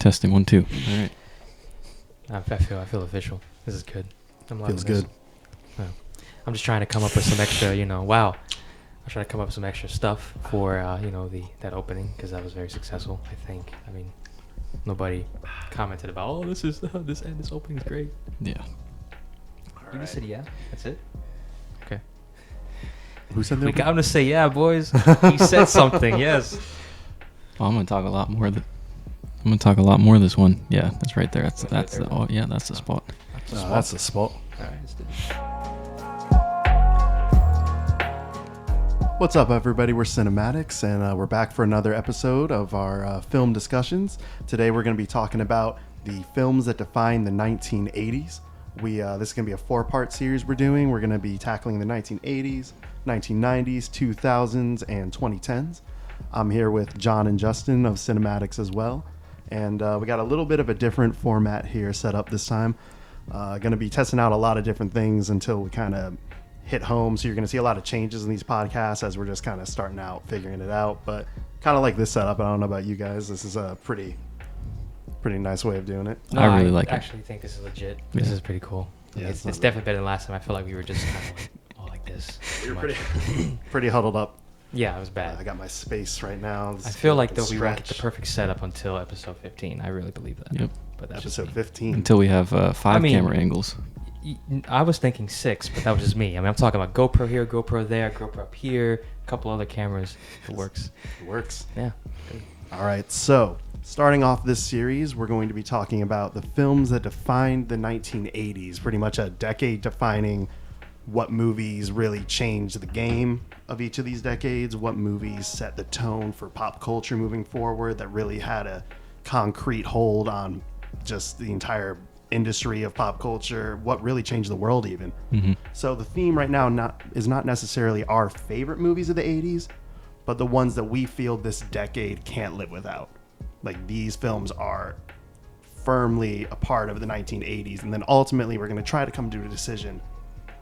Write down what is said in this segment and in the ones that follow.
Testing 1, 2. All right. I feel official. This is good. Feels good. Yeah. I'm just trying to come up with some extra, wow. I'm trying to come up with some extra stuff for, that opening, because that was very successful, I think. I mean, nobody commented about, this opening is great. Yeah. You just said yeah. That's it. Okay. Who said that? We got him to say yeah, boys. He said something. Yes. Well, I'm gonna talk a lot more. I'm gonna talk a lot more this one. Yeah, that's right there. That's right the. there. Oh yeah, that's the spot. That's the spot. All right. Let's do it. What's up, everybody? We're Cinematics, and we're back for another episode of our film discussions. Today, we're going to be talking about the films that define the 1980s. This is going to be a 4-part series we're doing. We're going to be tackling the 1980s, 1990s, 2000s, and 2010s. I'm here with John and Justin of Cinematics as well. And we got a little bit of a different format here set up this time. Going to be testing out a lot of different things until we kind of hit home. So you're going to see a lot of changes in these podcasts as we're just kind of starting out, figuring it out. But kind of like this setup. I don't know about you guys. This is a pretty nice way of doing it. No, I really like it. I actually think this is legit. This is pretty cool. Yeah, it's definitely better than last time. I feel like we were just kind of all like this. We were pretty huddled up. Yeah, it was bad. I got my space right now. I feel like though we won't get the perfect setup until episode 15. I really believe that. Yep. But that's episode 15. Until we have 5 camera angles. I was thinking 6, but that was just me. I mean, I'm talking about GoPro here, GoPro there, GoPro up here, a couple other cameras. It works. It works. Yeah. All right. So starting off this series, we're going to be talking about the films that defined the 1980s, pretty much a decade defining what movies really changed the game of each of these decades, what movies set the tone for pop culture moving forward that really had a concrete hold on just the entire industry of pop culture, what really changed the world even. Mm-hmm. So the theme right now is not necessarily our favorite movies of the 80s, but the ones that we feel this decade can't live without. Like, these films are firmly a part of the 1980s, and then ultimately we're going to try to come to a decision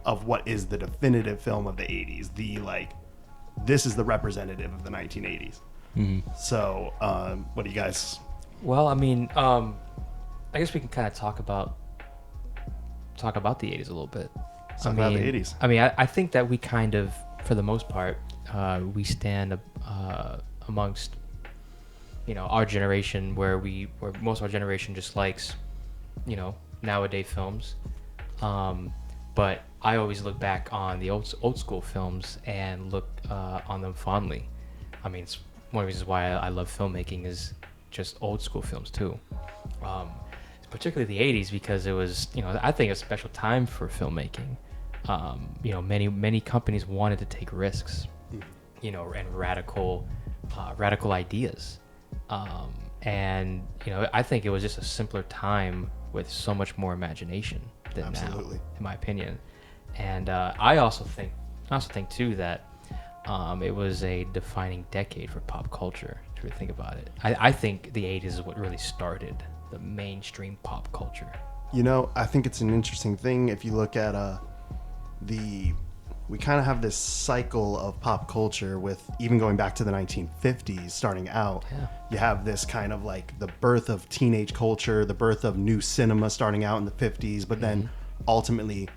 of what is the definitive film of the 80s. This is the representative of the 1980s. Mm-hmm. So what do you guys... Well, I mean, I guess we can kind of talk about the 80s a little bit. Talk about the 80s. I mean, I think that we kind of, for the most part, we stand amongst, our generation where most of our generation just likes, nowadays films. But I always look back on the old school films and look on them fondly. I mean, it's one of the reasons why I love filmmaking is just old school films too. Particularly the 80s, because it was, I think a special time for filmmaking. Many companies wanted to take risks, and radical ideas. And I think it was just a simpler time with so much more imagination than Absolutely. now, in my opinion. And I also think too that it was a defining decade for pop culture. To really think about it, I think the 80s is what really started the mainstream pop culture. I think it's an interesting thing if you look at we kind of have this cycle of pop culture with even going back to the 1950s starting out. Yeah. You have this kind of like the birth of teenage culture, the birth of new cinema starting out in the 50s, but then ultimately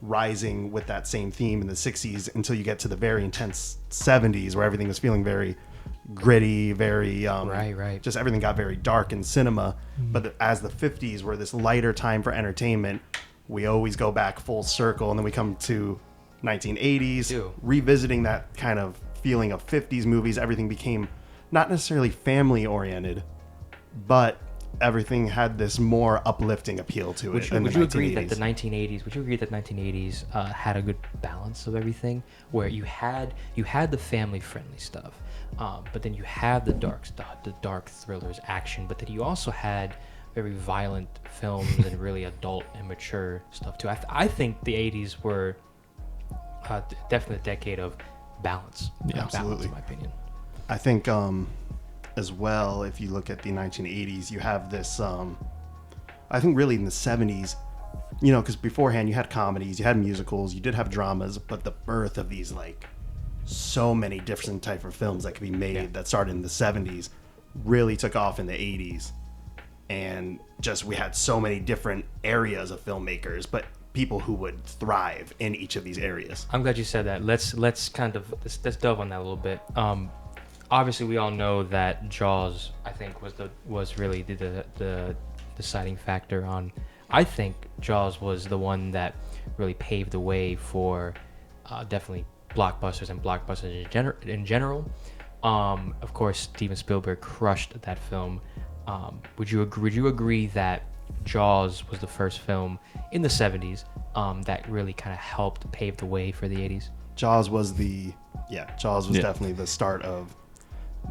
rising with that same theme in the 60s until you get to the very intense 70s where everything was feeling very gritty, very right. just everything got very dark in cinema. But as the 50s were this lighter time for entertainment, we always go back full circle, and then we come to 1980s, revisiting that kind of feeling of 50s movies. Everything became not necessarily family oriented, but everything had this more uplifting appeal to it. Would you agree that the 1980s had a good balance of everything, where you had the family friendly stuff, but then you had the dark stuff, the dark thrillers, action, but then you also had very violent films and really adult and mature stuff too. I think the 80s were definitely a decade of balance. Yeah, absolutely. Balance, in my opinion. I think as well, if you look at the 1980s, you have this, I think really in the 70s, because beforehand you had comedies, you had musicals, you did have dramas, but the birth of these, like, so many different type of films that could be made that started in the 70s really took off in the 80s. and just we had so many different areas of filmmakers, but people who would thrive in each of these areas. I'm glad you said that. Let's let's delve on that a little bit. Obviously, we all know that Jaws, I think, was really the deciding factor on. I think Jaws was the one that really paved the way for definitely blockbusters and blockbusters in general. Of course, Steven Spielberg crushed that film. Would you agree that Jaws was the first film in the 70s that really kind of helped pave the way for the 80s? Jaws was definitely the start of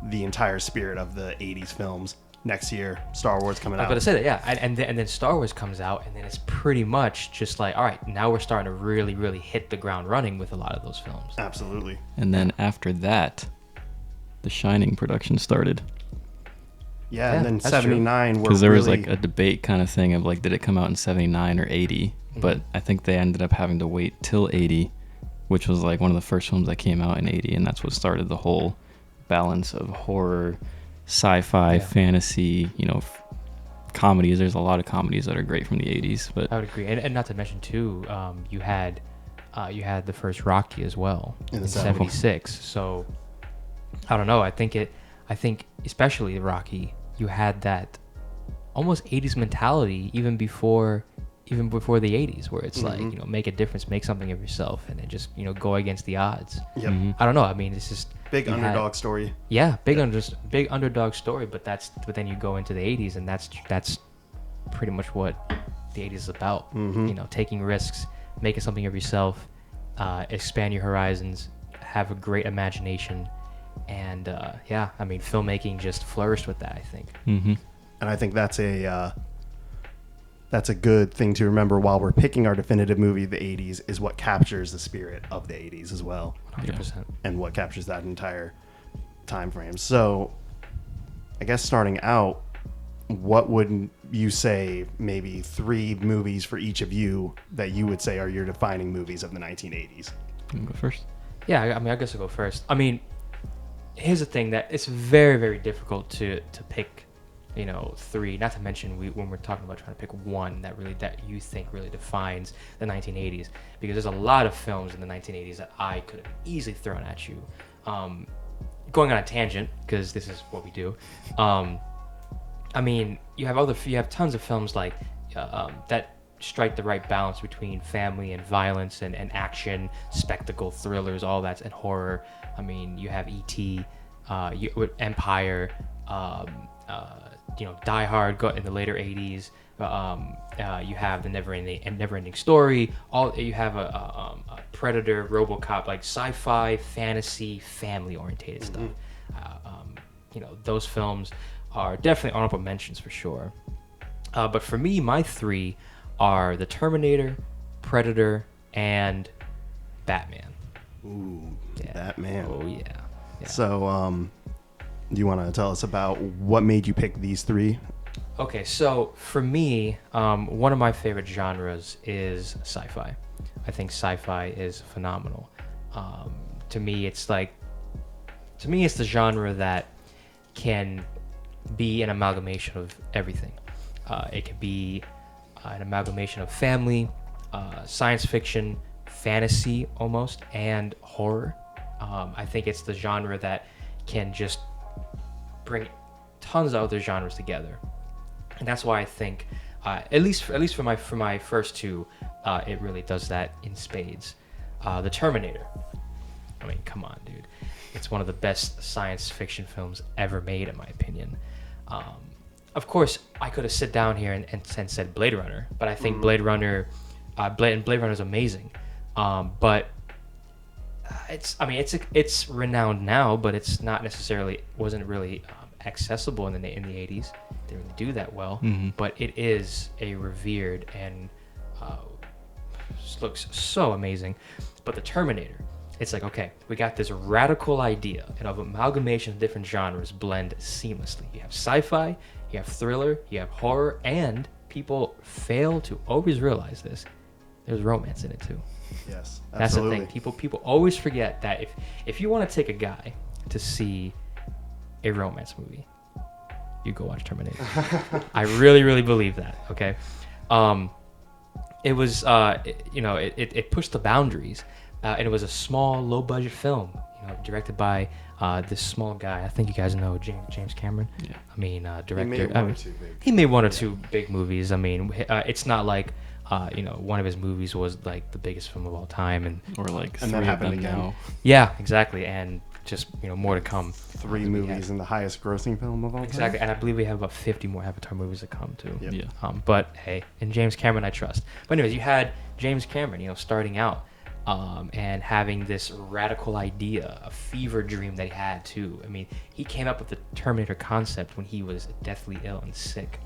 the entire spirit of the 80s films. Next year, Star Wars coming out. I was going to say that, yeah. And then Star Wars comes out, and then it's pretty much just like, all right, now we're starting to really, really hit the ground running with a lot of those films. Absolutely. And then after that, The Shining production started. Yeah, and then 79 because there was like a debate kind of thing of like, did it come out in 79 or 80? Mm-hmm. But I think they ended up having to wait till 80, which was like one of the first films that came out in 80, and that's what started the whole balance of horror, sci-fi, fantasy, comedies. There's a lot of comedies that are great from the 80s. But I would agree, and not to mention too, you had the first Rocky as well in 76. So I don't know. I think especially Rocky, you had that almost 80s mentality even before the 80s, where it's like, make a difference, make something of yourself, and then just go against the odds. Yep. Mm-hmm. I don't know. I mean, it's just big underdog story. Yeah, big underdog story. But then you go into the 80s, and that's pretty much what the 80s is about. Mm-hmm. Taking risks, making something of yourself, expand your horizons, have a great imagination, and I mean, filmmaking just flourished with that, I think. Mm-hmm. And I think that's a good thing to remember while we're picking our definitive movie of the 80s, is what captures the spirit of the 80s as well. 100%. And what captures that entire time frame. So I guess starting out, what would you say maybe 3 movies for each of you that you would say are your defining movies of the 1980s? You can go first. Yeah, I mean, I guess I'll go first. I mean, here's the thing, that it's very, very difficult to pick 3, not to mention when we're talking about trying to pick one that you think really defines the 1980s, because there's a lot of films in the 1980s that I could have easily thrown at you. Going on a tangent, because this is what we do. I mean, you have tons of films like that strike the right balance between family and violence and action, spectacle, thrillers, all that, and horror. I mean, you have E.T., Empire, Die Hard got in the later 80s. You have the Never-Ending Story. You have a Predator, RoboCop, like sci-fi, fantasy, family-oriented stuff. Those films are definitely honorable mentions for sure. But for me, my 3 are the Terminator, Predator, and Batman. Ooh, yeah. Batman. Oh yeah. So, do you want to tell us about what made you pick these 3? Okay, so for me, one of my favorite genres is sci-fi. I think sci-fi is phenomenal. To me, it's the genre that can be an amalgamation of everything. It could be an amalgamation of family, science fiction, fantasy almost, and horror. I think it's the genre that can just bring tons of other genres together, and that's why I think, at least for my first 2, it really does that in spades. The Terminator. I mean, come on, dude. It's one of the best science fiction films ever made, in my opinion. Of course, I could have sit down here and said Blade Runner, but I think Blade Runner is amazing. But it's renowned now, but it's not necessarily wasn't really accessible in the 80s. Didn't really do that well. Mm-hmm. But it is a revered and looks so amazing. But the Terminator, it's like, okay, we got this radical idea and of amalgamation of different genres blend seamlessly. You have sci-fi, you have thriller, you have horror, and people fail to always realize this. There's romance in it too. Yes, absolutely. That's the thing. People always forget that if you want to take a guy to see a romance movie, you go watch Terminator. I really, really believe that. Okay, it was it pushed the boundaries, and it was a small, low budget film, directed by this small guy. I think you guys know James Cameron. Yeah. I mean, director. He made one or two big. He made one or two big movies. I mean, it's not like one of his movies was like the biggest film of all time, and Or like And that three of happened them again. now. yeah, exactly, and just more to come. 3 We movies have- in the highest grossing film of all time. Exactly, and I believe we have about 50 more Avatar movies to come too. Yep. Yeah. But hey, in James Cameron I trust. But anyways, you had James Cameron, starting out, and having this radical idea, a fever dream that he had too. I mean, he came up with the Terminator concept when he was deathly ill and sick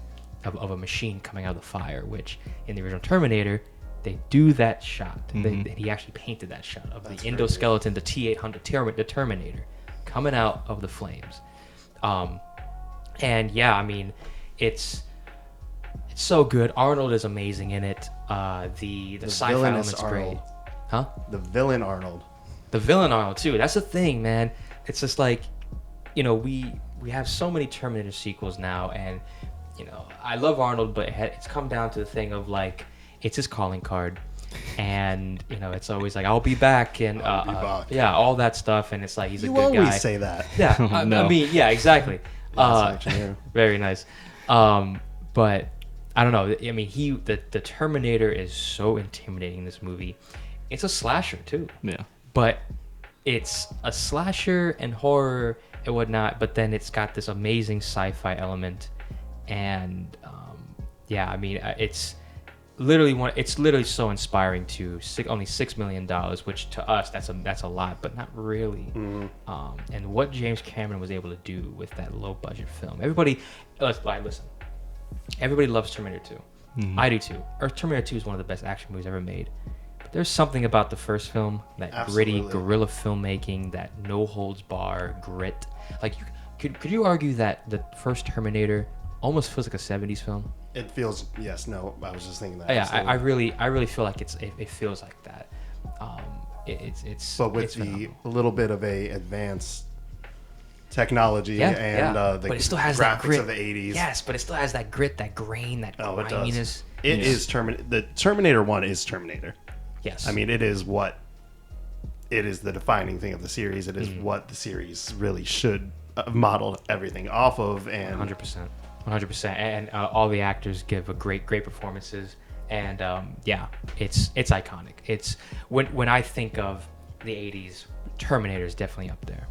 of a machine coming out of the fire, which in the original Terminator, they do that shot. He actually painted that shot of That's the crazy. endoskeleton, the T-800, the Terminator, coming out of the flames. And yeah, I mean, it's so good. Arnold is amazing in it. The sci-fi villainous element's great. Arnold. Huh? The villain Arnold. The villain Arnold too. That's the thing, man. It's just like, we have so many Terminator sequels now, and I love Arnold, but it's come down to the thing of like, it's his calling card, and it's always like, I'll be back, and I'll be back. yeah, all that stuff, and it's like he's You a good always guy. say that. Yeah, I No. mean, yeah, exactly. That's actually true. Very nice. But I don't know. I mean, the Terminator is so intimidating in this movie. It's a slasher too, Yeah. but it's a slasher and horror and whatnot. But then it's got this amazing sci-fi element, and yeah, I mean, it's literally so inspiring to only $6 million, which to us that's a lot, but not really. And what James Cameron was able to do with that low budget film, listen, everybody loves Terminator 2. I do too. Terminator 2 is one of the best action movies ever made. But there's something about the first film, that gritty Absolutely. guerrilla filmmaking, that no holds bar grit. Like, could you argue that the first Terminator almost feels like a 70s film? It feels, yes, no, I was just thinking that. Yeah, absolutely. I really feel like it feels like that. It's But with it's the phenomenal. a little bit of a advanced technology Yeah, and yeah. the But it still has that graphics grit. of the 80s. Yes, but it still has that grit, that grain, that Oh, it does. griminess. It Yeah. is the Terminator 1 is Terminator. Yes. I mean, it is the defining thing of the series. It is Mm. what the series really should model everything off of. And 100%, and all the actors give a great performances, and yeah, it's iconic. It's when I think of the 80s, Terminator is definitely up there.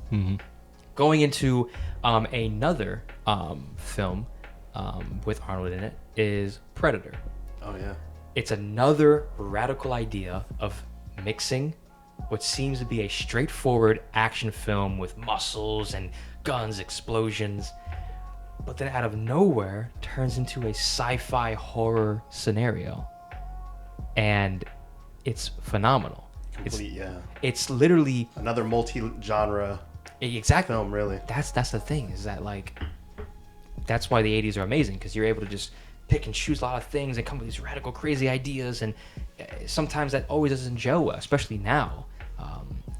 Going into another film with Arnold in it is Predator. oh yeah, It's another radical idea of mixing what seems to be a straightforward action film with muscles and guns, explosions, but then out of nowhere turns into a sci-fi horror scenario. And it's phenomenal. complete. Yeah, It's literally another multi-genre exactly film, really. that's the thing, is that like that's why the 80s are amazing, because you're able to just pick and choose a lot of things and come up with these radical crazy ideas, and sometimes that always doesn't gel well, especially now,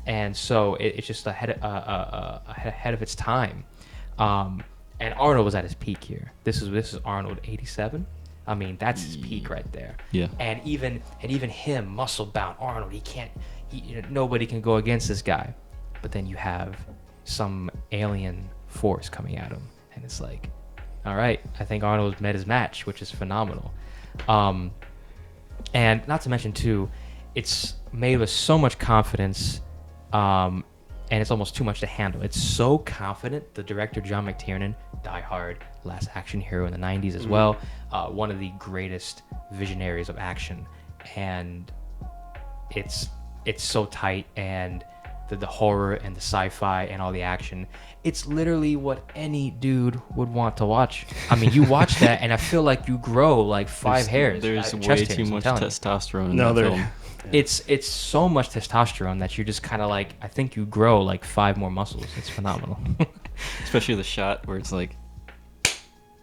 and so it's just ahead of its time, and Arnold was at his peak here. This is Arnold 87. I mean, that's his peak right there. Yeah. And even him, muscle bound Arnold, nobody can go against this guy. But then you have some alien force coming at him, and it's like, all right, I think Arnold met his match, which is phenomenal. And not to mention too, it's made with so much confidence, and it's almost too much to handle. It's so confident. The director, John McTiernan, Die Hard, Last Action Hero in the 90s as well, one of the greatest visionaries of action, and it's so tight, and the horror and the sci-fi and all the action, it's literally what any dude would want to watch. I mean, you watch that and I feel like you grow like five hairs. There's chest way hairs, too I'm much telling you. testosterone in No, that there. film. It's so much testosterone that you're just kind of like, I think you grow like 5 more muscles. It's phenomenal. Especially the shot where it's like,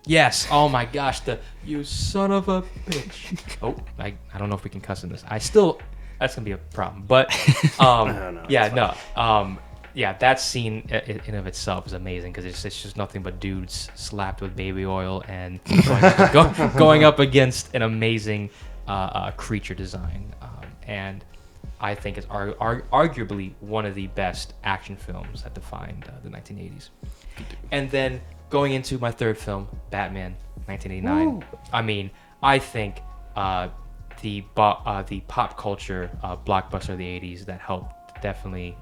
Yes. Oh my gosh. You son of a bitch. Oh, I don't know if we can cuss in this. That's gonna be a problem. But No, yeah, it's no. that scene in of itself is amazing because it's just nothing but dudes slapped with baby oil and going up against an amazing creature design, and I think it's arguably one of the best action films that defined the 1980s. And then going into my third film, Batman, 1989. Woo. I mean, I think the pop culture blockbuster of the 80s that helped definitely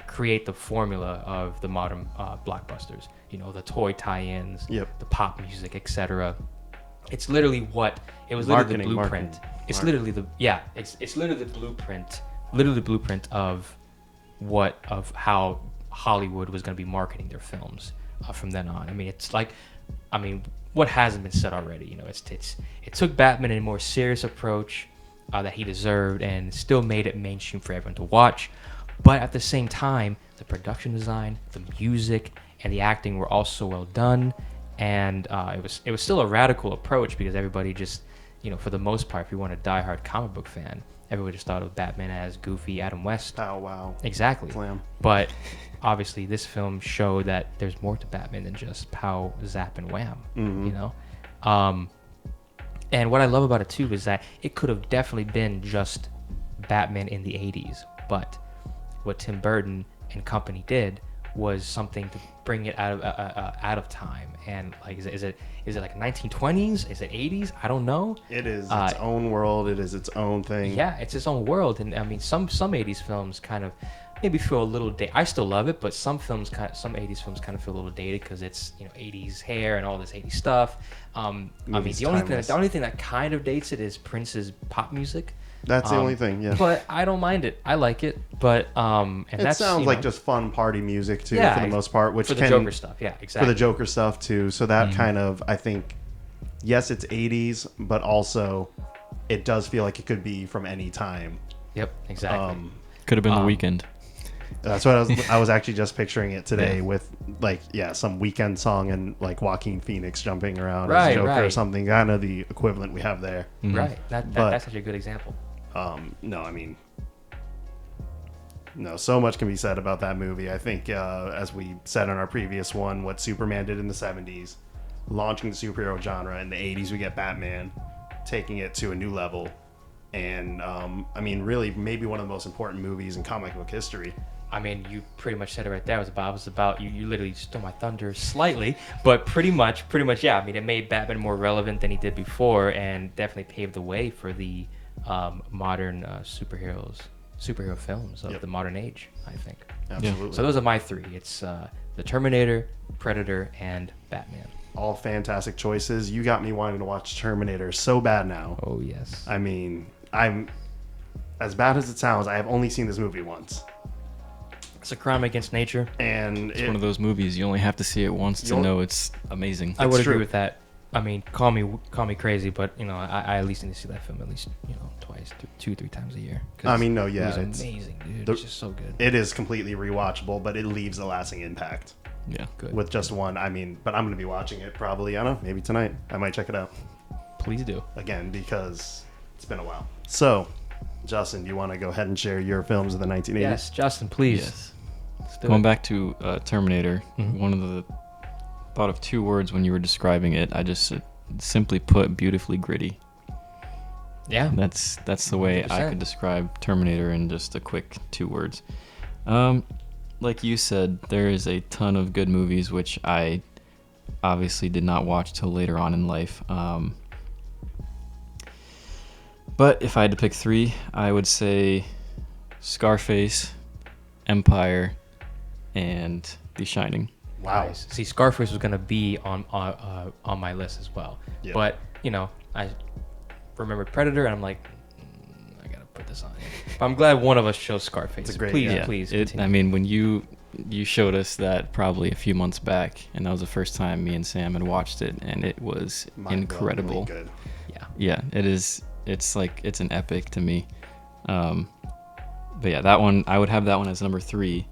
create the formula of the modern blockbusters. You know, the toy tie-ins, Yep. the pop music, etc. It's literally literally the Marketing, blueprint. marketing. It's literally it's literally the blueprint of how Hollywood was going to be marketing their films from then on. I mean, what hasn't been said already? You know, it took Batman in a more serious approach that he deserved, and still made it mainstream for everyone to watch. But at the same time, the production design, the music, and the acting were also well done, and it was still a radical approach because everybody just, you know, for the most part, if you want a diehard comic book fan, everybody just thought of Batman as goofy Adam West. Oh wow. Exactly. Slam. But obviously, this film showed that there's more to Batman than just pow, zap, and wham. Mhm. You know, and what I love about it too is that it could have definitely been just Batman in the '80s, but what Tim Burton and company did was something to bring it out of time. And like, is it like 1920s? Is it 80s? I don't know. It is its own world. It is its own thing. Yeah, it's its own world. And I mean, some 80s films kind of maybe feel a little dated. I still love it, but some 80s films kind of feel a little dated because it's, you know, 80s hair and all this 80s stuff. I mean, the only thing that kind of dates it is Prince's pop music. That's the only thing, yeah. But I don't mind it. I like it. But and It that's, sounds you like know, just fun party music too, Yeah, for the most part, which for the can Joker stuff. Yeah, for exactly. the Joker stuff too. So that kind of, I think, yes, it's 80s, but also it does feel like it could be from any time. Yep, exactly. Could have been the weekend. That's what I was actually just picturing it today with like, yeah, some weekend song and like Joaquin Phoenix jumping around as Joker or something, kind of the equivalent we have there. Right. That's such a good example. No, I mean, no, so much can be said about that movie. I think, as we said on our previous one, what Superman did in the 70s, launching the superhero genre. In the 80s, we get Batman, taking it to a new level. And, I mean, really, maybe one of the most important movies in comic book history. I mean, you pretty much said it right there. It was about you literally stole my thunder slightly, but pretty much, yeah. I mean, it made Batman more relevant than he did before, and definitely paved the way for the modern superhero films of the modern age, I think. Absolutely. So those are my three. It's the Terminator, Predator, and Batman. All fantastic choices. You got me wanting to watch Terminator so bad now. Oh yes. I mean, I'm, as bad as it sounds, I have only seen this movie once. It's a crime against nature. And It's one of those movies you only have to see it once to know it's amazing. I would true. agree with that. I mean, call me crazy, but you know, I at least need to see that film at least, you know, twice, 2-3 times a year. 'Cause I mean, no, yeah, it it's was amazing, dude. the- It's just so good. it is completely rewatchable, but it leaves a lasting impact Yeah. Good. with just one. I mean, but I'm going to be watching it probably, I don't know, maybe tonight. I might check it out Please do. again because it's been a while. So, Justin, do you want to go ahead and share your films of the 1980s? Yes, Justin, please. Yes. Let's do Going it. back to Terminator, one of the thought of two words when you were describing it. I just simply put beautifully gritty. Yeah. That's the way I 100%. could describe Terminator in just a quick 2 words. Like you said, there is a ton of good movies which I obviously did not watch till later on in life. But if I had to pick 3, I would say Scarface, Empire, and The Shining. Wow. Nice. See, Scarface was gonna be on my list as well, Yeah. but you know, I remembered Predator, and I'm like, I gotta put this on. But I'm glad one of us chose Scarface. It's a great- please, yeah. please. I Continue. mean, when you showed us that probably a few months back, and that was the first time me and Sam had watched it, and it was incredible. Mind-blowingly good. Yeah. Yeah, it is. It's like it's an epic to me. But yeah, that one I would have that one as number 3.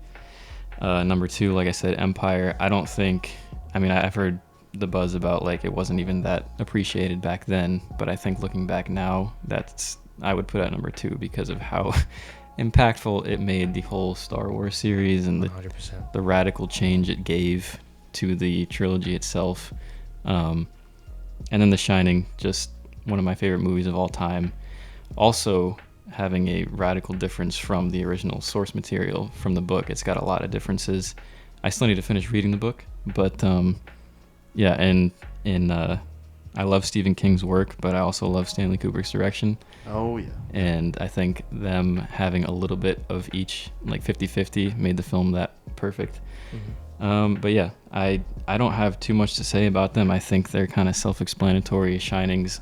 Number 2, like I said, Empire. I don't think. I mean, I've heard the buzz about like it wasn't even that appreciated back then, but I think looking back now, I would put it at number 2 because of how impactful it made the whole Star Wars series and 100%. the radical change it gave to the trilogy itself. And then The Shining, just one of my favorite movies of all time. Also having a radical difference from the original source material from the book. It's got a lot of differences. I still need to finish reading the book, but yeah, and I love Stephen King's work, but I also love Stanley Kubrick's direction. Oh, yeah. And I think them having a little bit of each, like 50-50, made the film that perfect. But yeah, I don't have too much to say about them. I think they're kind of self-explanatory. Shining's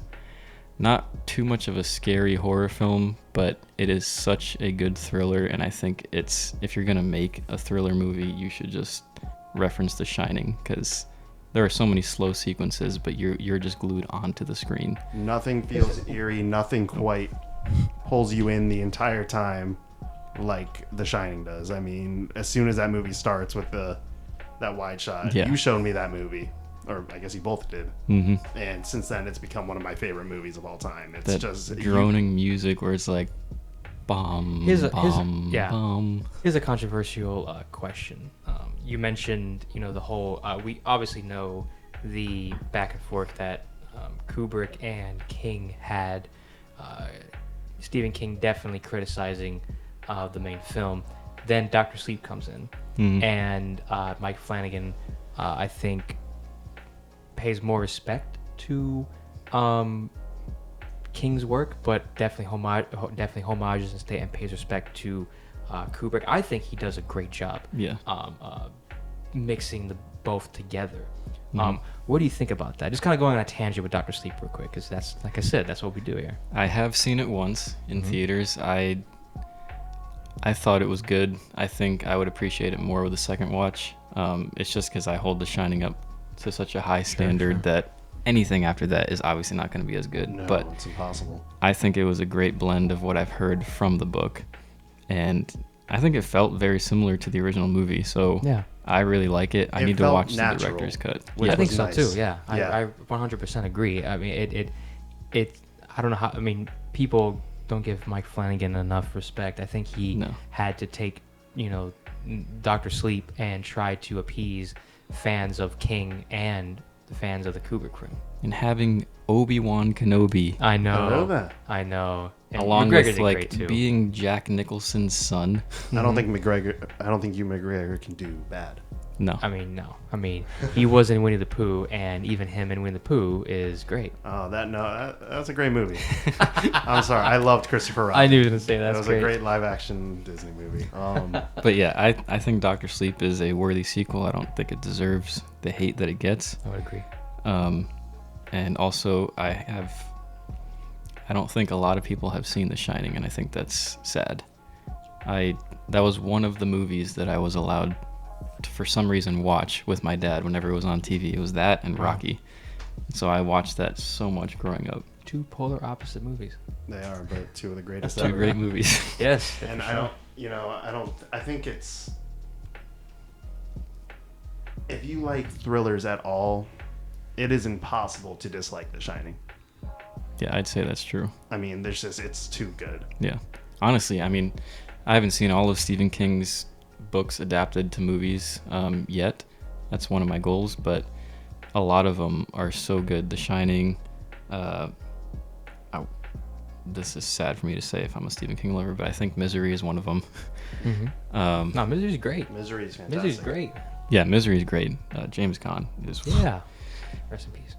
not too much of a scary horror film, but it is such a good thriller, and I think if you're gonna make a thriller movie, you should just reference The Shining, because there are so many slow sequences, but you're just glued onto the screen. Nothing feels eerie. Nothing quite pulls you in the entire time like The Shining does. I mean, as soon as that movie starts with that wide shot, Yeah. you showed me that movie, or I guess you both did. Mm-hmm. And since then, it's become one of my favorite movies of all time. It's That just droning music where it's like, bomb, bomb, bomb. Here's a controversial question. You mentioned, the whole. We obviously know the back and forth that Kubrick and King had. Stephen King definitely criticizing the main film. Then Dr. Sleep comes in, and Mike Flanagan, I think, pays more respect to King's work, but definitely homages and pays respect to Kubrick. I think he does a great job. Yeah. Mixing the both together. What do you think about that? Just kind of going on a tangent with Dr. Sleep real quick, because that's, like I said, that's what we do here. I have seen it once in theaters. I thought it was good. I think I would appreciate it more with a second watch. It's just because I hold The Shining up to such a high standard that anything after that is obviously not going to be as good. No, but it's impossible. I think it was a great blend of what I've heard from the book, and I think it felt very similar to the original movie. So Yeah. I really like it. I It need to felt watch natural, the director's cut. which I think was so nice. too. Yeah, Yeah. I 100% agree. I mean, it. I don't know how. I mean, people don't give Mike Flanagan enough respect. I think he had to take, Dr. Sleep and try to appease fans of King and the fans of the Kubrick crew. And having Obi-Wan Kenobi I know. I know that. I know. And along McGregor with did like great too. being Jack Nicholson's son. I don't think McGregor can do bad. No. I mean, no. I mean, he was in Winnie the Pooh, and even him in Winnie the Pooh is great. Oh, that's a great movie. I'm sorry, I loved Christopher Robin. I knew you were gonna say That that's was a great live action Disney movie. But yeah, I think Dr. Sleep is a worthy sequel. I don't think it deserves the hate that it gets. I would agree. And also I don't think a lot of people have seen The Shining, and I think that's sad. That was one of the movies that I was allowed to, for some reason, watch with my dad whenever it was on TV. It was that and Rocky. So I watched that so much growing up. Two polar opposite movies. They are, but two of the greatest Two ever. great movies. Yes. And I think it's, if you like thrillers at all, it is impossible to dislike The Shining. Yeah, I'd say that's true. I mean, it's too good. Yeah. Honestly, I mean, I haven't seen all of Stephen King's books adapted to movies yet. That's one of my goals, but a lot of them are so good. The Shining, this is sad for me to say if I'm a Stephen King lover, but I think Misery is one of them. No, Misery's great. Misery is fantastic. Misery's great. Yeah, Misery is great. James Caan is... Yeah. Rest in peace.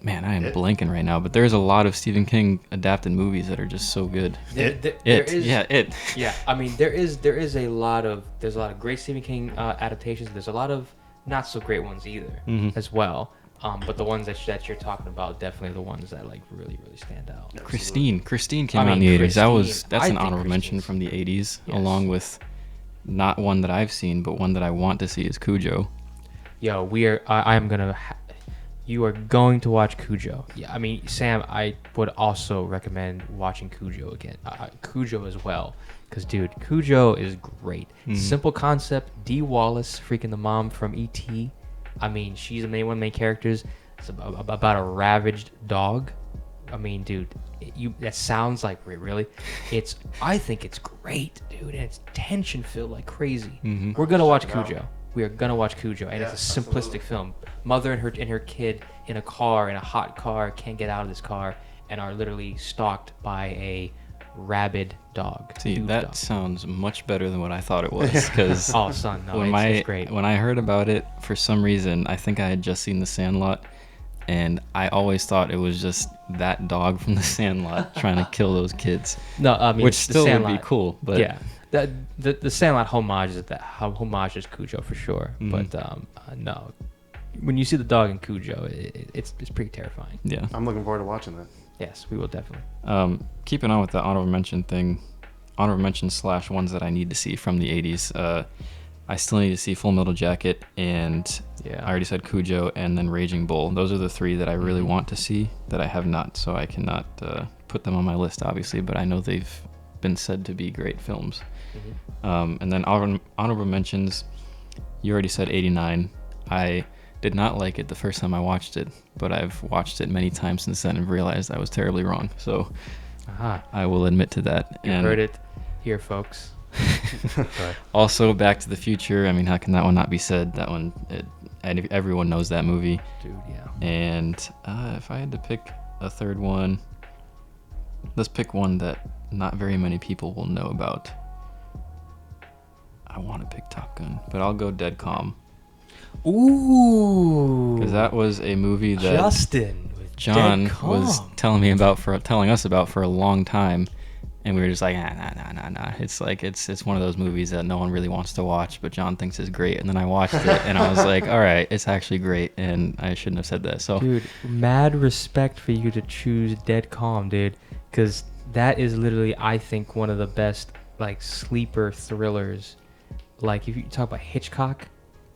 Man, I am blanking right now, but there's a lot of Stephen King adapted movies that are just so good. It. Yeah, I mean, there's a lot of great Stephen King adaptations. There's a lot of not so great ones either, as well. But the ones that you're talking about, definitely the ones that like really stand out. Christine came out in the 80s. That's I an think honorable mention Christine's- from the 80s, Yes. along with not one that I've seen, but one that I want to see is Cujo. Yo, you are going to watch Cujo. Yeah, I mean, Sam, I would also recommend watching Cujo again. Cujo as well. Because, dude, Cujo is great. Simple concept. Dee Wallace, freaking the mom from E.T. I mean, she's one of the main characters. It's about a ravaged dog I mean, dude, that sounds like really. I think it's great, dude, and it's tension filled like crazy. We're gonna watch Cujo. We are gonna watch Cujo, and it's a simplistic film. Mother and her kid in a car, in a hot car, can't get out of this car, and are literally stalked by a rabid dog. See, that dog. sounds much better than what I thought it was. Because Oh, son, no, it's great. When I heard about it, for some reason, I think I had just seen The Sandlot, and I always thought it was just that dog from The Sandlot trying to kill those kids. No, I mean, which still Sandlot, would be cool, but yeah, the Sandlot homages Cujo for sure. But no, when you see the dog in Cujo, it's pretty terrifying. Yeah, I'm looking forward to watching that. Yes, we will definitely. Keeping on with the honorable mention thing, honorable mention / ones that I need to see from the 80s. I still need to see Full Metal Jacket, and I already said Cujo, and then Raging Bull. Those are the three that I really want to see that I have not, so I cannot put them on my list, obviously, but I know they've been said to be great films. And then honorable mentions, you already said 89. I did not like it the first time I watched it, but I've watched it many times since then and realized I was terribly wrong. So I will admit to that. You heard it here, folks. Also, Back to the Future. I mean, how can that one not be said? That one, everyone knows that movie. Dude, yeah. And if I had to pick a third one, let's pick one that not very many people will know about. I want to pick Top Gun, but I'll go Dead Calm. Ooh. Because that was a movie that Justin with John Dead Calm. was telling us about for a long time, and we were just like, nah. It's like it's one of those movies that no one really wants to watch, but John thinks is great. And then I watched it, and I was like, all right, it's actually great, and I shouldn't have said that. So, dude, mad respect for you to choose Dead Calm, dude, because that is literally, I think, one of the best like sleeper thrillers. Like if you talk about Hitchcock,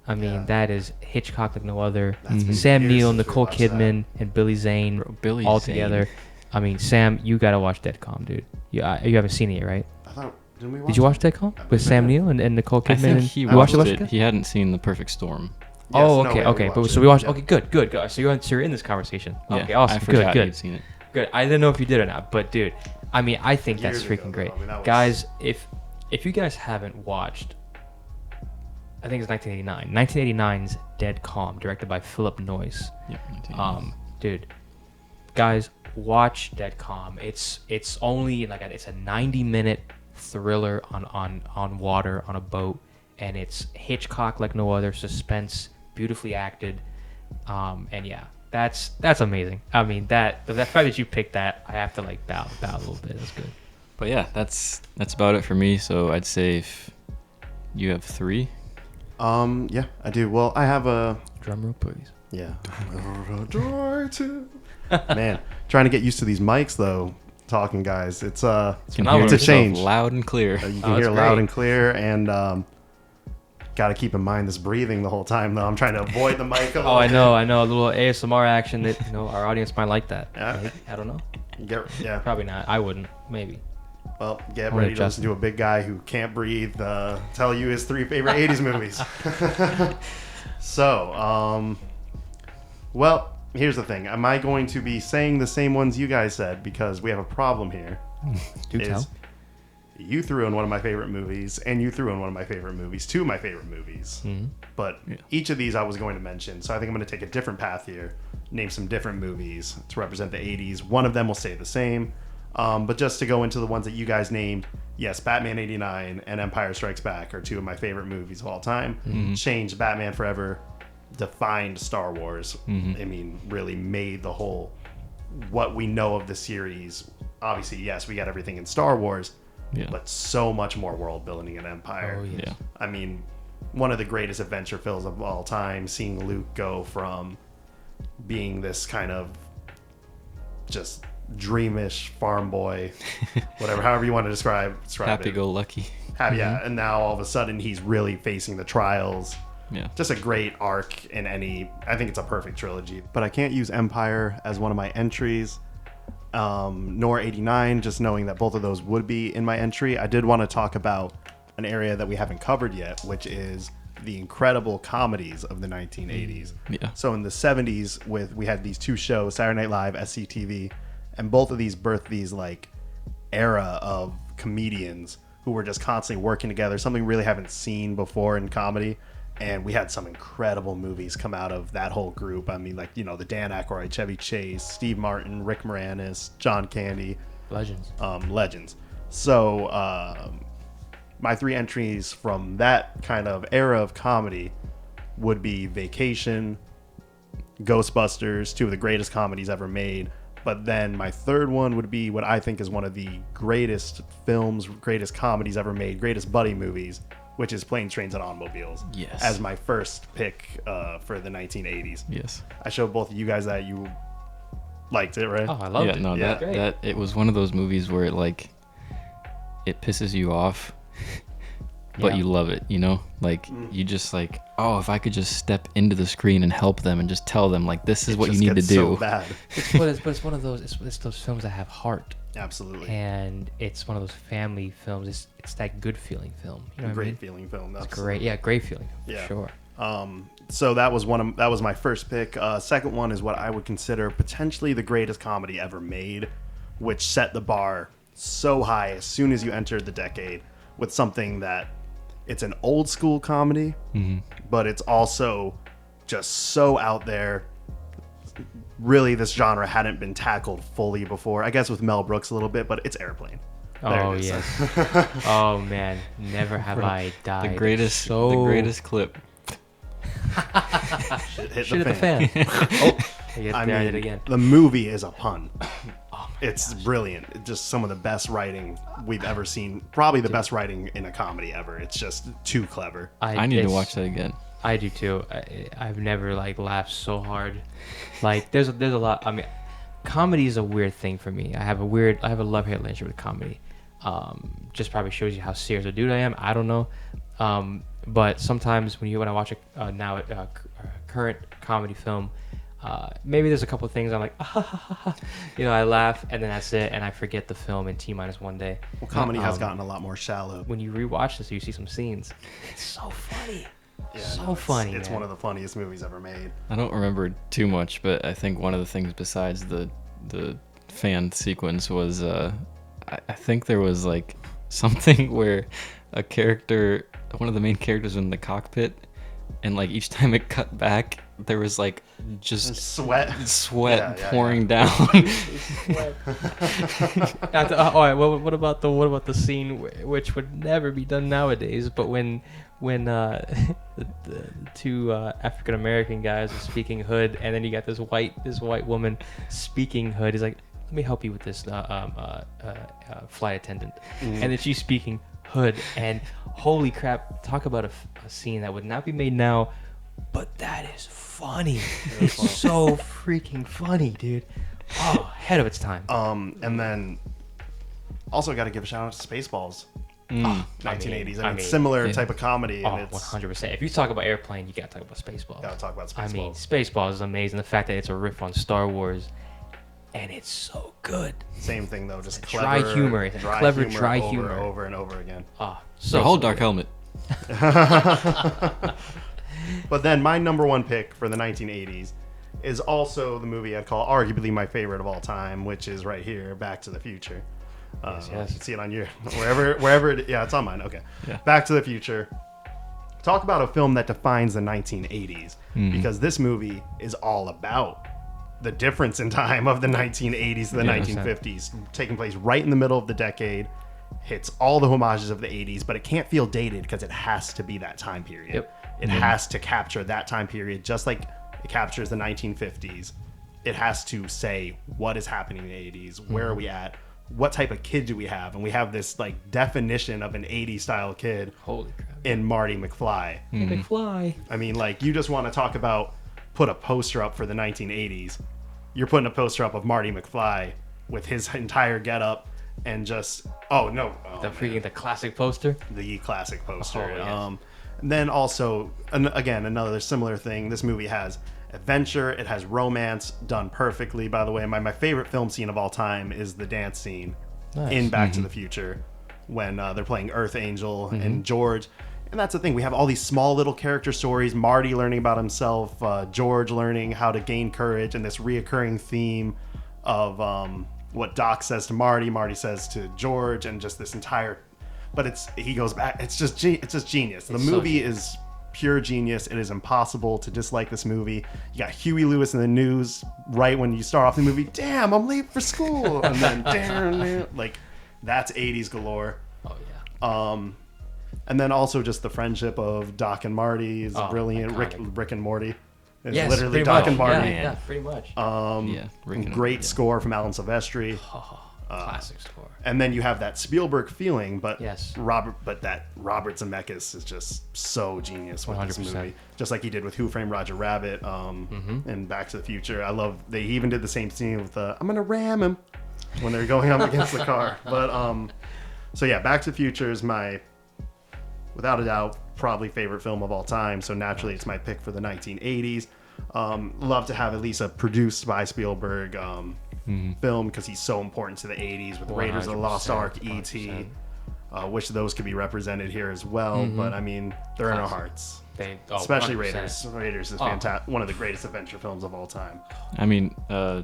I mean that is Hitchcock like no other. Sam Neill, Nicole Kidman, and Billy Zane all together. I mean, Sam, you gotta watch Dead Calm, dude. You haven't seen it yet, right? I thought, didn't we watch Did you watch Dead Calm with Sam Neill and Nicole Kidman? I think he watched it. He hadn't seen The Perfect Storm. Yes, oh, no okay, way, okay. we But watched so it. we watched. Yeah. Okay, good. So you're in this conversation. Yeah, Okay, awesome. I forgot Good. you'd seen it. Good. I didn't know if you did or not, but dude, I mean, I think that's Years ago, freaking great. though. I mean, that was- Guys, if you guys haven't watched, I think it's 1989. 1989's Dead Calm, directed by Philip Noyce. Yeah. Dude, guys, watch Dead Calm. It's only it's a 90-minute thriller on water on a boat, and it's Hitchcock like no other. Suspense, beautifully acted, and yeah, that's amazing. I mean, the fact that you picked that, I have to like bow a little bit. That's good. But yeah, that's about it for me. So I'd say if you have 3. Yeah, I do. Well, I have a Drum roll, please. yeah. Man, trying to get used to these mics though. Talking guys, it's You can hear it's a yourself change. loud and clear. You can Oh, hear that's loud great. and clear, and got to keep in mind this breathing the whole time though. I'm trying to avoid the mic. Oh, I know. A little ASMR action that our audience might like that. Yeah. I don't know. Yeah. Probably not. I wouldn't. Maybe. Well, get I'm gonna ready to adjust listen to a big guy who can't breathe tell you his 3 favorite 80s movies. So, well, here's the thing. Am I going to be saying the same ones you guys said? Because we have a problem here. Do tell. You threw in one of my favorite movies, and you threw in one of my favorite movies, 2 of my favorite movies. Mm-hmm. But each of these I was going to mention, so I think I'm going to take a different path here, name some different movies to represent the 80s. One of them will stay the same. But just to go into the ones that you guys named, yes, Batman 89 and Empire Strikes Back are 2 of my favorite movies of all time. Changed Batman Forever, defined Star Wars. I mean, really made the whole, what we know of the series. Obviously, yes, we got everything in Star Wars, but so much more world building in Empire. Oh, yes. Yeah. I mean, one of the greatest adventure films of all time, seeing Luke go from being this kind of just dreamish farm boy, whatever, however you want to describe Happy it. go lucky. Yeah, and now all of a sudden he's really facing the trials. Yeah. Just a great arc in I think it's a perfect trilogy. But I can't use Empire as one of my entries, nor 89, just knowing that both of those would be in my entry. I did want to talk about an area that we haven't covered yet, which is the incredible comedies of the 1980s. Yeah. So in the 70s, we had these 2 shows, Saturday Night Live, SCTV, and both of these birthed these like era of comedians who were just constantly working together, something we really haven't seen before in comedy. And we had some incredible movies come out of that whole group. I mean, like, the Dan Aykroyd, Chevy Chase, Steve Martin, Rick Moranis, John Candy. Legends. Legends. So my 3 entries from that kind of era of comedy would be Vacation, Ghostbusters, 2 of the greatest comedies ever made. But then my third one would be what I think is one of the greatest films, greatest comedies ever made, greatest buddy movies, which is Planes, Trains, and Automobiles. Yes. As my first pick for the 1980s. Yes. I showed both of you guys that you liked it, right? Oh, I loved Yeah, it. no, Yeah. that it was one of those movies where it pisses you off, but Yeah. you love it, Like, you just like, oh, if I could just step into the screen and help them and just tell them, like, this is It what you just need to gets do. so bad. But it's one of those. It's those films that have heart, Absolutely. and it's one of those family films. It's that good feeling film. You know what I Great mean? feeling film. It's great. Yeah, great feeling. Yeah. For sure. So that was my first pick. Second one is what I would consider potentially the greatest comedy ever made, which set the bar so high as soon as you entered the decade with something that it's an old school comedy, but it's also just so out there. Really, this genre hadn't been tackled fully before. I guess with Mel Brooks a little bit, but it's Airplane. There Oh it is. yes. Oh man, never have I died. The greatest clip. Hit Shit the at the fan. fan. Oh, I I did mean, it again. the movie is a pun. Oh It's brilliant. It's just some of the best writing we've ever seen. Probably the best writing in a comedy ever. It's just too clever. I need to watch that again. I do too. I've never laughed so hard. Like there's a lot. I mean, comedy is a weird thing for me. I have a love-hate relationship with comedy. Just probably shows you how serious a dude I am. I don't know. But sometimes when I watch a current comedy film, maybe there's a couple of things I'm like, I laugh and then that's it, and I forget the film in T-1 day. Well, comedy has gotten a lot more shallow. When you rewatch this, you see some scenes. It's so funny. Funny. It's man. one of the funniest movies ever made. I don't remember too much, but I think one of the things besides the fan sequence was I think there was like something where one of the main characters was in the cockpit, and like each time it cut back, there was like just Sweat Yeah. pouring down. All right. What about the scene which would never be done nowadays? But when the 2 African American guys are speaking hood, and then you got this white woman speaking hood. He's like, "Let me help you with this, flight attendant," and then she's speaking hood, and holy crap! Talk about a scene that would not be made now, but that is funny. It's so freaking funny, dude. Oh, ahead of its time. And then also got to give a shout out to Spaceballs. 1980s. I mean, similar type of comedy. Oh, And it's 100%. If you talk about Airplane, you gotta talk about Spaceballs. Gotta talk about Spaceballs. I mean, Spaceballs is amazing. The fact that it's a riff on Star Wars, and it's so good. Same thing though, just Dry clever, humor. It's clever, dry humor. over and over again. Ah, The whole Dark Helmet. But then my number one pick for the 1980s is also the movie I'd call arguably my favorite of all time, which is right here, Back to the Future. Yes. You can see it on your wherever it, yeah, it's on mine. Okay. Yeah. Back to the Future. Talk about a film that defines the 1980s, because this movie is all about the difference in time of the 1980s to the 1950s, taking place right in the middle of the decade. Hits all the homages of the 80s, but it can't feel dated because it has to be that time period. Yep. It has to capture that time period, just like it captures the 1950s. It has to say what is happening in the 80s, where are we at, what type of kid do we have, and we have this like definition of an 80s style kid Holy crap. in Marty McFly. McFly. I mean, like, you just want to talk about put a poster up for the 1980s. You're putting a poster up of Marty McFly with his entire getup and just The classic poster. the classic poster. Oh, yes. And then also, again, another similar thing. This movie has adventure. It has romance done perfectly. By the way, my favorite film scene of all time is the dance scene in Back to the Future when they're playing Earth Angel and George. And that's the thing. We have all these small little character stories. Marty learning about himself, George learning how to gain courage, and this reoccurring theme of what Doc says to Marty says to George, and just this entire. But he goes back. It's just genius. The movie is pure genius. It is impossible to dislike this movie. You got Huey Lewis in the news right when you start off the movie. Damn, I'm late for school, and then damn, like that's 80s galore. Oh yeah. And then also just the friendship of Doc and Marty is brilliant. Rick and Morty is literally Doc and Marty. Yeah, pretty much. Great score from Alan Silvestri. Classic score. And then you have that Spielberg feeling, but yes. Robert Zemeckis is just so genius with 100%. This movie, just like he did with Who Framed Roger Rabbit, and Back to the Future. I love they even did the same scene with I'm gonna ram him when they're going up against the car. But so yeah, Back to the Future is my, without a doubt, probably favorite film of all time. So naturally, it's my pick for the 1980s. Love to have at least a produced by Spielberg film because he's so important to the 80s with Raiders of the Lost Ark, E.T. Wish those could be represented here as well, but I mean, they're in our hearts. Especially 100%. Raiders. Raiders is fantastic. One of the greatest adventure films of all time. I mean, I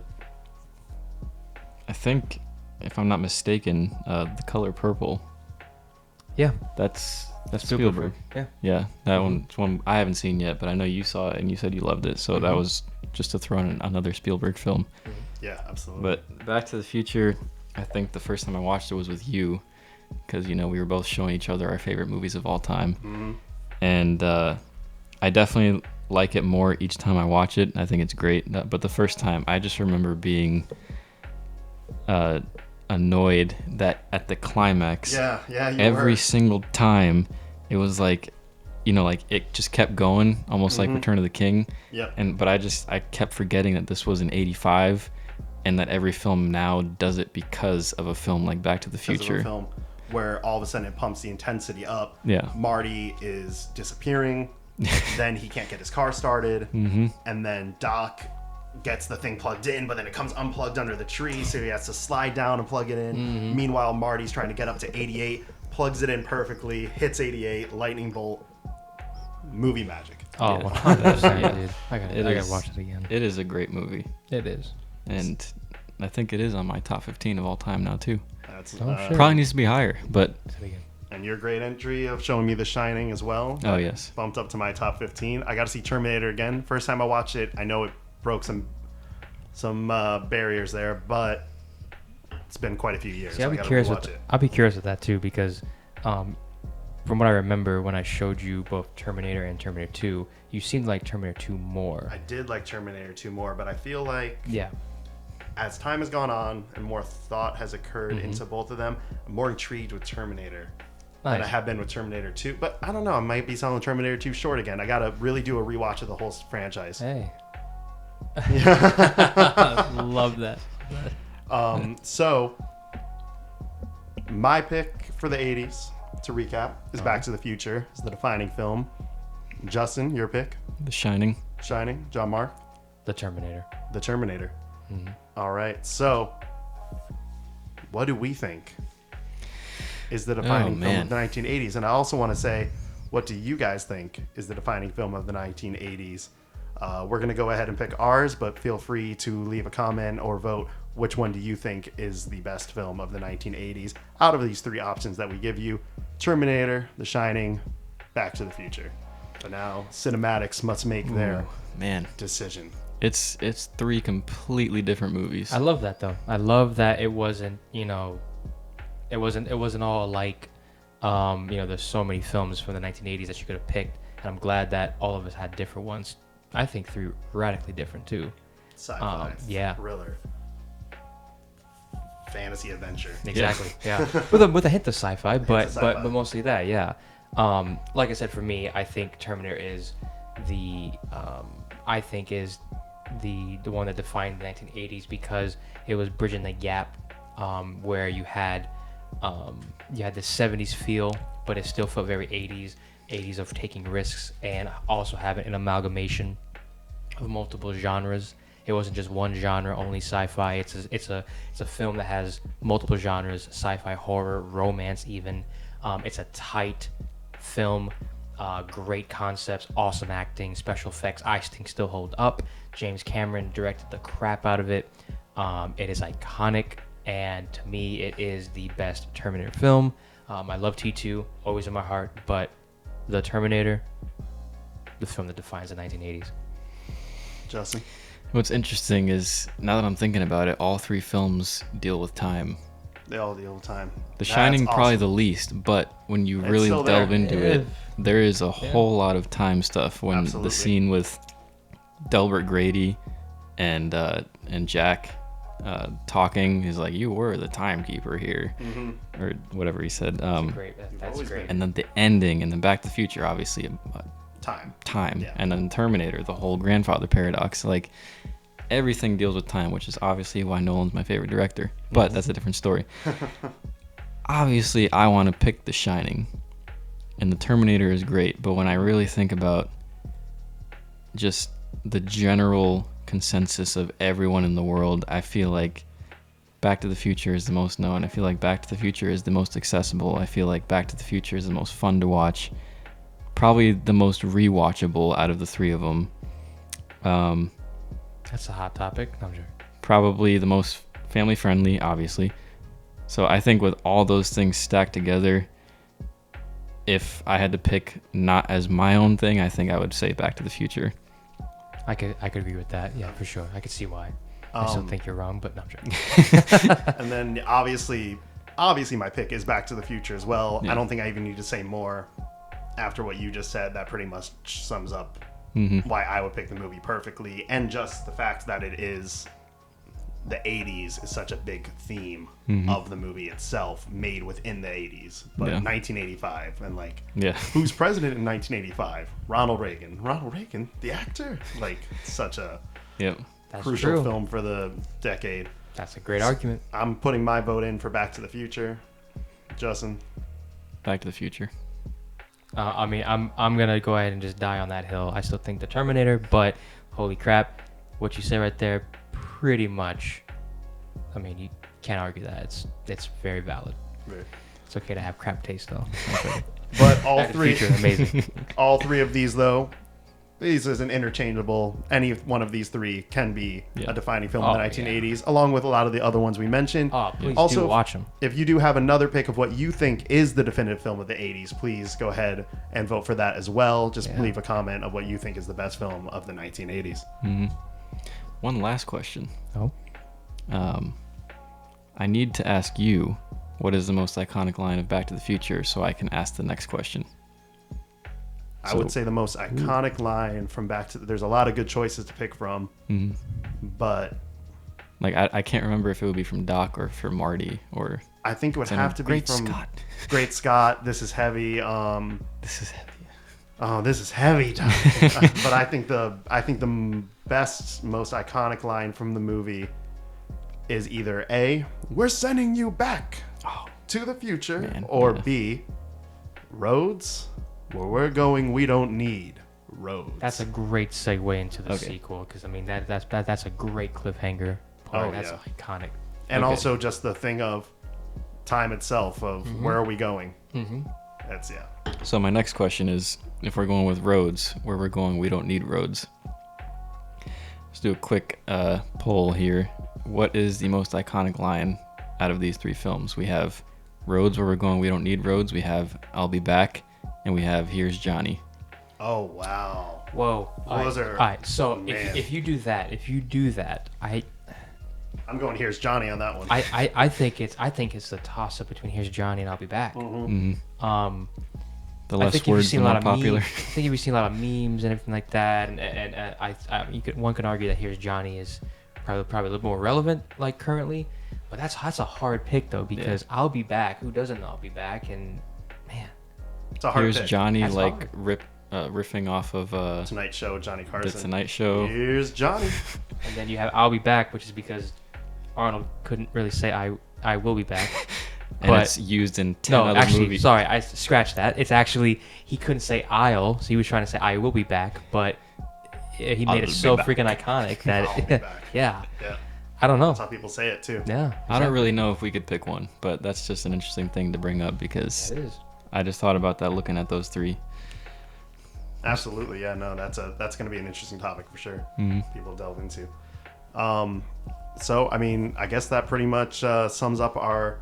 think, if I'm not mistaken, The Color Purple. Yeah. That's Spielberg. Yeah. That one's one I haven't seen yet, but I know you saw it and you said you loved it. So that was just to throw in another Spielberg film. Yeah, absolutely. But Back to the Future, I think the first time I watched it was with you, because we were both showing each other our favorite movies of all time, and I definitely like it more each time I watch it. I think it's great, but the first time I just remember being annoyed that at the climax, every single time it was like, like it just kept going, almost like Return of the King. But I kept forgetting that this was in '85, and that every film now does it because of a film like Back to the Future. Because of a film where all of a sudden it pumps the intensity up. Yeah. Marty is disappearing. Then he can't get his car started. And then Doc gets the thing plugged in, but then it comes unplugged under the tree, so he has to slide down and plug it in. Meanwhile, Marty's trying to get up to 88, plugs it in perfectly, hits 88, lightning bolt. Movie magic. Oh, 100%, dude. I gotta watch it again. It is a great movie. It is. And I think it is on my top 15 of all time now, too. That's probably needs to be higher, but... And your great entry of showing me The Shining as well. Oh, yes. Bumped up to my top 15. I got to see Terminator again. First time I watched it, I know it broke some barriers there, but it's been quite a few years. See, I'll be curious with that, too, because... from what I remember, when I showed you both Terminator and Terminator 2, you seemed to like Terminator 2 more. I did like Terminator 2 more, but I feel like as time has gone on and more thought has occurred into both of them, I'm more intrigued with Terminator than I have been with Terminator 2. But I don't know, I might be selling Terminator 2 short again. I got to really do a rewatch of the whole franchise. Hey. Love that. So, my pick for the 80s... to recap, is Back to the Future. It's the defining film. Justin, your pick? The Shining. John Mark? The Terminator. All right. So, what do we think is the defining film of the 1980s? And I also want to say, what do you guys think is the defining film of the 1980s? We're going to go ahead and pick ours, but feel free to leave a comment or vote. Which one do you think is the best film of the 1980s out of these three options that we give you? Terminator, The Shining, Back to the Future. But now Cinematics must make their decision. It's three completely different movies. I love that though. I love that it wasn't, it wasn't all alike. There's so many films from the 1980s that you could have picked, and I'm glad that all of us had different ones. I think three radically different too. Sci-fi, thriller, fantasy adventure. Exactly. Yeah. with a hint of sci-fi, but mostly that. Yeah. Like I said, for me, I think Terminator is the one that defined the 1980s because it was bridging the gap where you had the 70s feel, but it still felt very 80s of taking risks and also having an amalgamation of multiple genres. It wasn't just one genre, only sci-fi. It's a film that has multiple genres: sci-fi, horror, romance, even. It's a tight film, great concepts, awesome acting, special effects. I think still hold up. James Cameron directed the crap out of it. It is iconic and to me, it is the best Terminator film. I love T2, always in my heart, but the Terminator, the film that defines the 1980s. Justin? What's interesting is, now that I'm thinking about it, all three films deal with time. They all deal with time. The Shining That's probably awesome. the least, but when you It's really still delve there. into it, there is a whole lot of time stuff. When Absolutely. the scene with Delbert Grady and Jack talking, he's like, "You were the timekeeper here," or whatever he said. Great. That's always great. And then the ending, and then Back to the Future, obviously, time, Yeah. and then Terminator, the whole grandfather paradox. Like, everything deals with time, which is obviously why Nolan's my favorite director. But that's a different story. Obviously, I want to pick The Shining, and The Terminator is great. But when I really think about just the general consensus of everyone in the world, I feel like Back to the Future is the most known. I feel like Back to the Future is the most accessible. I feel like Back to the Future is the most fun to watch. Probably the most rewatchable out of the three of them. That's a hot topic. No, I'm joking. Probably the most family friendly, obviously. So I think with all those things stacked together, if I had to pick not as my own thing, I think I would say Back to the Future. I could agree with that. Yeah, for sure. I could see why. I still think you're wrong, but no, I'm joking. And then obviously my pick is Back to the Future as well. Yeah. I don't think I even need to say more after what you just said. That pretty much sums up why I would pick the movie perfectly, and just the fact that it is the 80s is such a big theme of the movie itself, made within the 80s, but Yeah. 1985, and like, Yeah. who's president in 1985? Ronald Reagan, the actor. Like, such a Yep. That's crucial true. film for the decade. That's a great argument. I'm putting my vote in for Back to the Future. Justin? Back to the Future. I mean, I'm gonna go ahead and just die on that hill. I still think the Terminator, but holy crap, what you say right there, pretty much. I mean, you can't argue that. It's very valid. It's okay to have crap taste though. But all Back to the three, Future, amazing. all three of these though, these isn't interchangeable. Any one of these three can be Yeah. a defining film Oh, in the 1980s, along with a lot of the other ones we mentioned. Oh, please Also, do watch them. If you do have another pick of what you think is the definitive film of the 80s, please go ahead and vote for that as well. Just Yeah. leave a comment of what you think is the best film of the 1980s. One last question. Oh, I need to ask you, what is the most iconic line of Back to the Future, so I can ask the next question. I would say the most iconic line from Back to... There's a lot of good choices to pick from, but Like, I can't remember if it would be from Doc or from Marty, or... I think it would Some have to be Great from Scott. Great Scott. This is heavy. This is heavy. Oh, this is heavy. But I think the best, most iconic line from the movie is either A, "We're sending you back to the future," Man, or yeah. B, "Roads, where we're going, we don't need roads." that's a great segue into the Okay. sequel because I mean that's a great cliffhanger. Part. Oh, That's yeah. iconic. And Okay. also just the thing of time itself of where are we going. That's So my next question is, if we're going with roads, where we're going, we don't need roads. Let's do a quick poll here. What is the most iconic line out of these three films? We have roads, where we're going, we don't need roads. We have I'll Be Back, and we have Here's Johnny. Oh wow. Whoa. Those are- all right. So man. if you do that, I'm going Here's Johnny on that one. I think it's the toss up between Here's Johnny and I'll Be Back. The I less think if you've words, the seen a more lot of popular. memes, I think if you've seen a lot of memes and everything like that, and one could argue that Here's Johnny is probably a little more relevant like currently, but that's a hard pick though because I'll Be Back. Who doesn't know I'll Be Back? And man, It's a hard Here's pick. Johnny, That's like hard. riffing off of Tonight Show, Johnny the Carson. Tonight Show. Here's Johnny. and then you have I'll Be Back, which is because Arnold couldn't really say I will be back. And But- it's used in 10 No, other actually, movies. sorry, I scratched that. It's actually he couldn't say "I'll," so he was trying to say "I will be back," but he made it be so back. freaking iconic that I'll be back. yeah, Yeah. I don't know. That's how people say it too. Yeah, I don't really know if we could pick one, but that's just an interesting thing to bring up because it is. I just thought about that looking at those three. Absolutely, yeah. No, that's gonna be an interesting topic for sure. People delve into. So, I mean, I guess that pretty much sums up our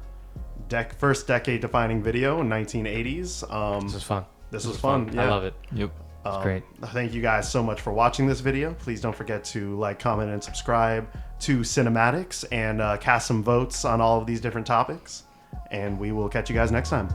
first decade defining video in 1980s. This was fun. This was fun. Yeah. I love it. Yep. It's great. Thank you guys so much for watching this video. Please don't forget to like, comment, and subscribe to Cinematics and cast some votes on all of these different topics. And we will catch you guys next time.